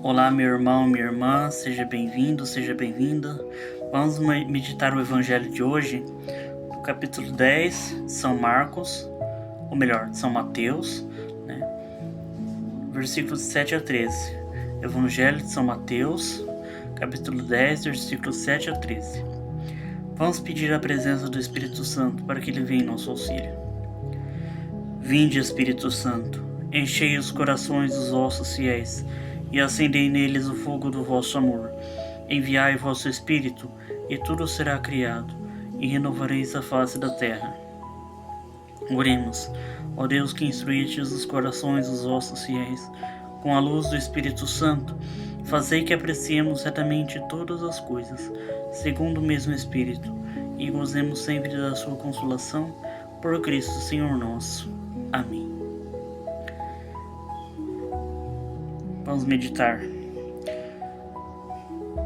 Olá, meu irmão, minha irmã, seja bem-vindo, seja bem-vinda. Vamos meditar o evangelho de hoje, no capítulo 10 de São Marcos, ou melhor, de São Mateus, né? Versículos 7 a 13. Evangelho de São Mateus, capítulo 10, versículos 7 a 13. Vamos pedir a presença do Espírito Santo para que ele venha em nosso auxílio. Vinde, Espírito Santo, enchei os corações dos vossos fiéis e acendei neles o fogo do vosso amor. Enviai vosso Espírito, e tudo será criado, e renovareis a face da terra. Oremos, ó Deus que instruístes os corações dos vossos fiéis, com a luz do Espírito Santo, fazei que apreciemos retamente todas as coisas, segundo o mesmo Espírito, e gozemos sempre da sua consolação, por Cristo Senhor nosso. Amém. Vamos meditar.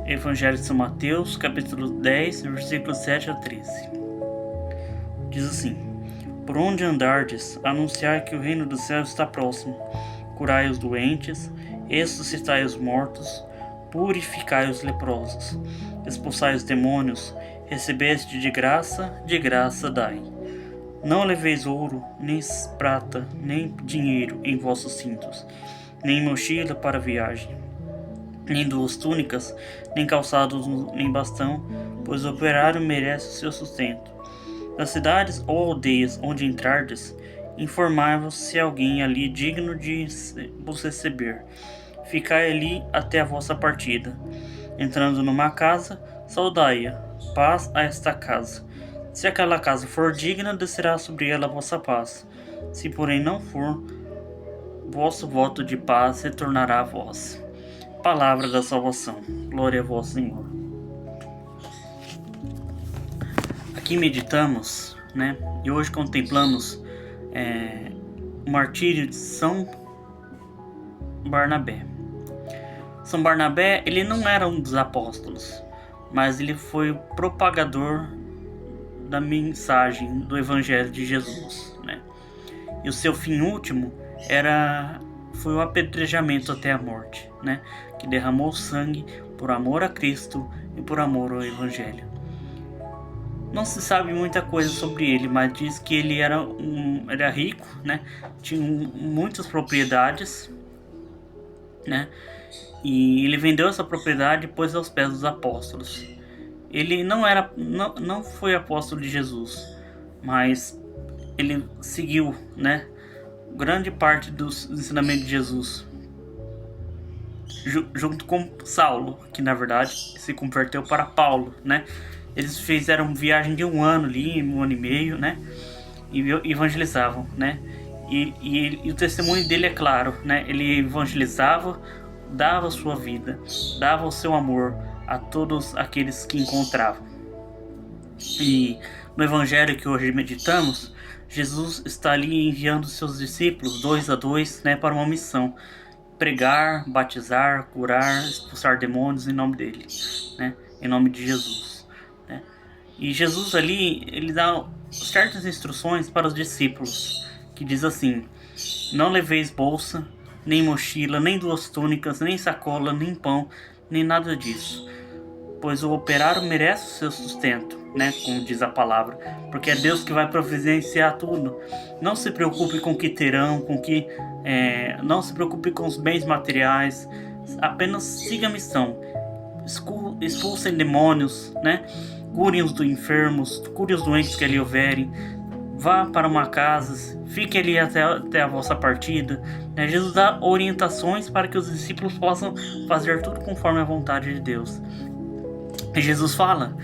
Evangelho de São Mateus, capítulo 10, versículos 7 a 13. Diz assim: Por onde andardes, anunciai que o reino dos céus está próximo. Curai os doentes, ressuscitai os mortos, purificai os leprosos, expulsai os demônios, recebeste de graça dai. Não leveis ouro, nem prata, nem dinheiro em vossos cintos, nem mochila para viagem, nem duas túnicas, nem calçados, nem bastão, pois o operário merece o seu sustento. Nas cidades ou aldeias onde entrardes, informai-vos se alguém ali digno de vos receber. Ficai ali até a vossa partida. Entrando numa casa, saudai-a, paz a esta casa. Se aquela casa for digna, descerá sobre ela a vossa paz. Se porém não for, vosso voto de paz retornará a vós. Palavra da salvação. Glória a vós, Senhor. Aqui meditamos, né? E hoje contemplamos o martírio de São Barnabé. São Barnabé, ele não era um dos apóstolos, mas ele foi o propagador da mensagem do Evangelho de Jesus, né? E o seu fim último foi o apedrejamento até a morte, né? Que derramou sangue por amor a Cristo e por amor ao Evangelho. Não se sabe muita coisa sobre ele, mas diz que ele era rico, né? Tinha muitas propriedades, né? E ele vendeu essa propriedade e pôs aos pés dos apóstolos. Ele não foi apóstolo de Jesus, mas ele seguiu, né, grande parte dos ensinamentos de Jesus, junto com Saulo, que na verdade se converteu para Paulo, né? Eles fizeram viagem de um ano ali, um ano e meio, né? E evangelizavam, né? E o testemunho dele é claro, né? Ele evangelizava, dava a sua vida, dava o seu amor a todos aqueles que encontravam. E no evangelho que hoje meditamos, Jesus está ali enviando seus discípulos, 2 a 2, né, para uma missão: pregar, batizar, curar, expulsar demônios em nome dele, né, em nome de Jesus, né. E Jesus ali, ele dá certas instruções para os discípulos, que diz assim: não leveis bolsa, nem mochila, nem duas túnicas, nem sacola, nem pão, nem nada disso, pois o operário merece o seu sustento, né, como diz a palavra, porque é Deus que vai providenciar tudo. Não se preocupe com o que terão, não se preocupe com os bens materiais, apenas siga a missão, expulsem demônios, né, curem os enfermos, curem os doentes que ali houverem, vá para uma casa, fique ali até a vossa partida, né? Jesus dá orientações para que os discípulos possam fazer tudo conforme a vontade de Deus. E Jesus fala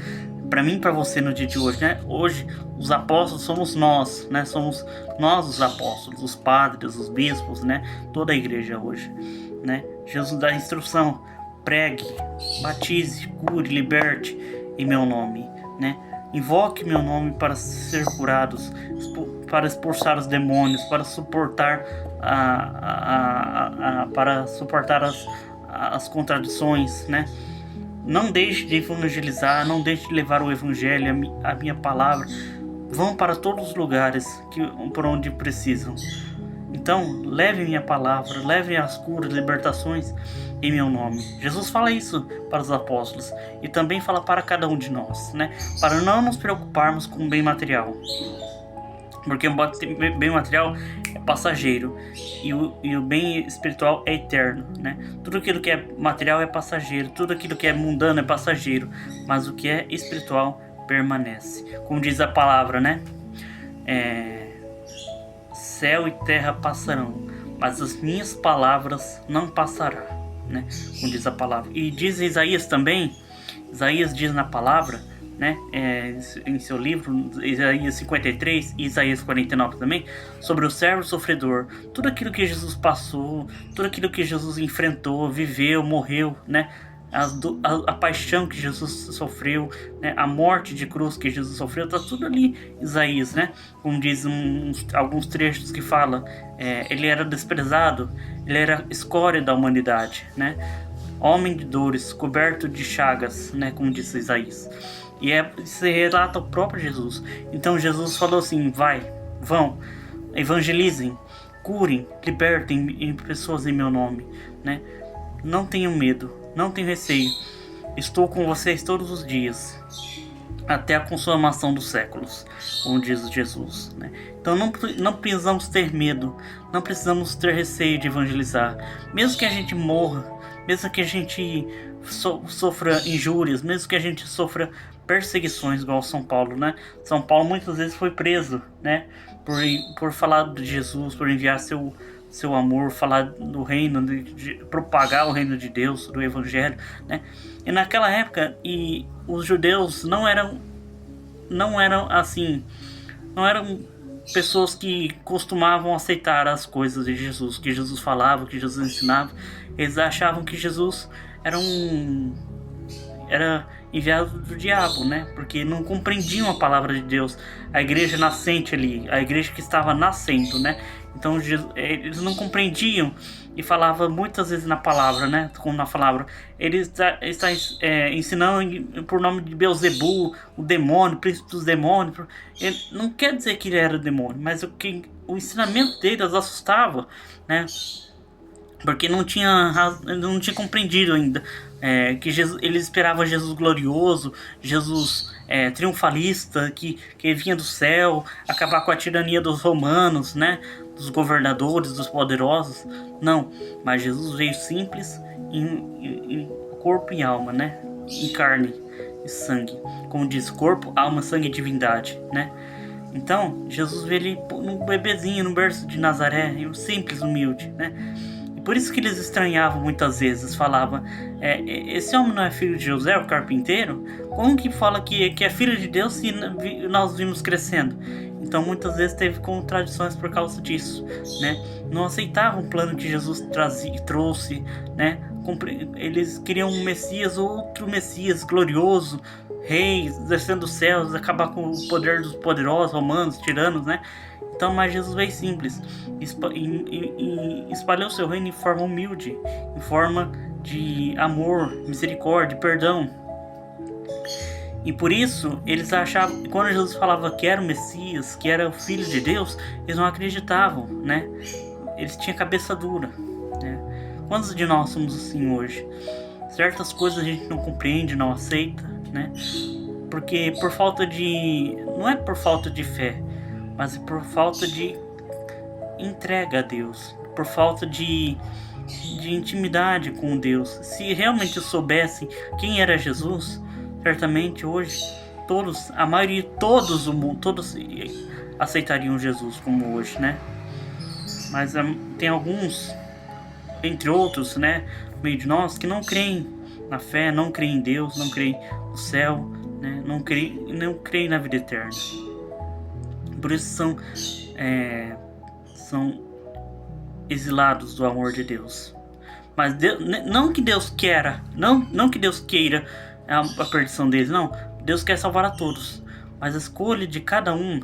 para mim e para você no dia de hoje, né? Hoje os apóstolos somos nós, né? Somos nós os apóstolos, os padres, os bispos, né? Toda a igreja hoje, né? Jesus dá instrução: pregue, batize, cure, liberte em meu nome, né? Invoque meu nome para ser curados, para expulsar os demônios, para suportar as contradições, né? Não deixe de evangelizar, não deixe de levar o evangelho, a minha palavra. Vão para todos os lugares por onde precisam. Então, leve minha palavra, leve as curas, libertações em meu nome. Jesus fala isso para os apóstolos e também fala para cada um de nós, né? Para não nos preocuparmos com o bem material. Porque o bem material é passageiro e o bem espiritual é eterno, né? Tudo aquilo que é material é passageiro, tudo aquilo que é mundano é passageiro, mas o que é espiritual permanece. Como diz a palavra, né? Céu e terra passarão, mas as minhas palavras não passarão, né? Como diz a palavra. E diz Isaías também, Isaías diz na palavra, né, em seu livro, Isaías 53 e Isaías 49 também, sobre o servo sofredor, tudo aquilo que Jesus passou, tudo aquilo que Jesus enfrentou, viveu, morreu, né, a paixão que Jesus sofreu, né, a morte de cruz que Jesus sofreu, tá tudo ali Isaías, né, como diz alguns trechos que fala, ele era desprezado, ele era escória da humanidade, né, homem de dores, coberto de chagas, né, como disse Isaías. E se relata o próprio Jesus. Então Jesus falou assim: vão, evangelizem, curem, libertem pessoas em meu nome, né? Não tenham medo, não tenham receio. Estou com vocês todos os dias, até a consumação dos séculos, como diz Jesus, né? Então não precisamos ter medo, não precisamos ter receio de evangelizar. Mesmo que a gente morra, mesmo que a gente sofra injúrias, mesmo que a gente sofra perseguições, igual São Paulo, né? São Paulo muitas vezes foi preso, né? Por falar de Jesus, por enviar seu amor, falar do reino, de propagar o reino de Deus, do evangelho, né? E naquela época, os judeus não eram assim, não eram pessoas que costumavam aceitar as coisas de Jesus, que Jesus falava, que Jesus ensinava. Eles achavam que Jesus era enviado do diabo, né? Porque não compreendiam a palavra de Deus, a igreja nascente ali, a igreja que estava nascendo, né? Então eles não compreendiam e falava muitas vezes na palavra, né? Como na palavra, ele está ensinando por nome de Beelzebul, o demônio, o príncipe dos demônios. Ele não quer dizer que ele era demônio, mas o ensinamento dele as assustava, né? Porque não tinha compreendido ainda que eles esperavam Jesus glorioso, Jesus triunfalista, que vinha do céu, acabar com a tirania dos romanos, né, dos governadores, dos poderosos. Não, mas Jesus veio simples em corpo e alma, né, em carne e sangue, como diz, corpo, alma, sangue e divindade, né. Então Jesus veio ali num bebezinho, no berço de Nazaré, simples, humilde, né. Por isso que eles estranhavam muitas vezes, falavam, esse homem não é filho de José, o carpinteiro? Como que fala que é filho de Deus se nós vimos crescendo? Então muitas vezes teve contradições por causa disso, né? Não aceitavam o plano que Jesus trouxe, né? Eles queriam um Messias, outro Messias glorioso, rei, descendo dos céus, acabar com o poder dos poderosos, romanos, tiranos, né? Então, mas Jesus veio simples e espalhou seu reino em forma humilde, em forma de amor, misericórdia, perdão. E por isso, eles achavam, quando Jesus falava que era o Messias, que era o Filho de Deus, eles não acreditavam, né? Eles tinham cabeça dura, né? Quantos de nós somos assim hoje? Certas coisas a gente não compreende, não aceita, né? Porque não é por falta de fé, mas por falta de entrega a Deus, por falta de intimidade com Deus. Se realmente soubessem quem era Jesus, certamente hoje a maioria, todos aceitariam Jesus como hoje, né? Mas tem alguns, entre outros, né, no meio de nós, que não creem na fé, não creem em Deus, não creem no céu, né? Não creem na vida eterna. Por isso são exilados do amor de Deus. Mas não que Deus queira, não que Deus queira a perdição deles, não. Deus quer salvar a todos. Mas a escolha de cada um,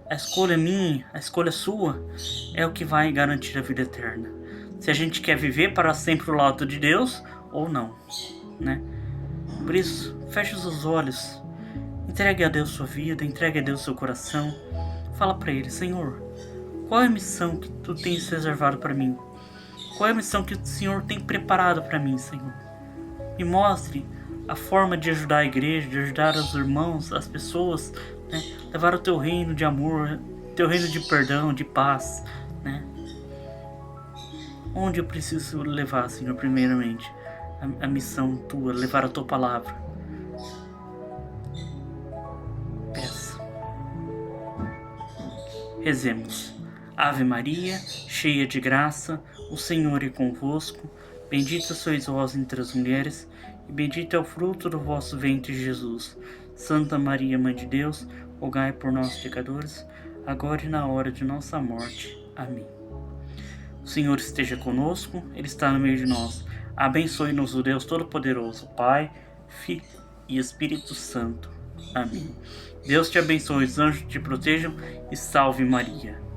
a escolha minha, a escolha sua, é o que vai garantir a vida eterna. Se a gente quer viver para sempre ao lado de Deus ou não, né? Por isso, feche os olhos, entregue a Deus sua vida, entregue a Deus seu coração. Fala para Ele: Senhor, Qual é a missão que tu tens reservado para mim? Qual é a missão que o Senhor tem preparado para mim, Senhor? Me mostre a forma de ajudar a igreja, de ajudar os irmãos, as pessoas, né? Levar o teu reino de amor, teu reino de perdão, de paz, né? Onde eu preciso levar, Senhor, primeiramente? A missão tua, levar a tua palavra. Peça. Rezemos. Ave Maria, cheia de graça, o Senhor é convosco. Bendita sois vós entre as mulheres, e bendito é o fruto do vosso ventre, Jesus. Santa Maria, Mãe de Deus, rogai por nós, pecadores, agora e na hora de nossa morte. Amém. O Senhor esteja conosco, Ele está no meio de nós. Abençoe-nos o Deus Todo-Poderoso, Pai, Filho e Espírito Santo. Amém. Deus te abençoe, os anjos te protejam e salve Maria.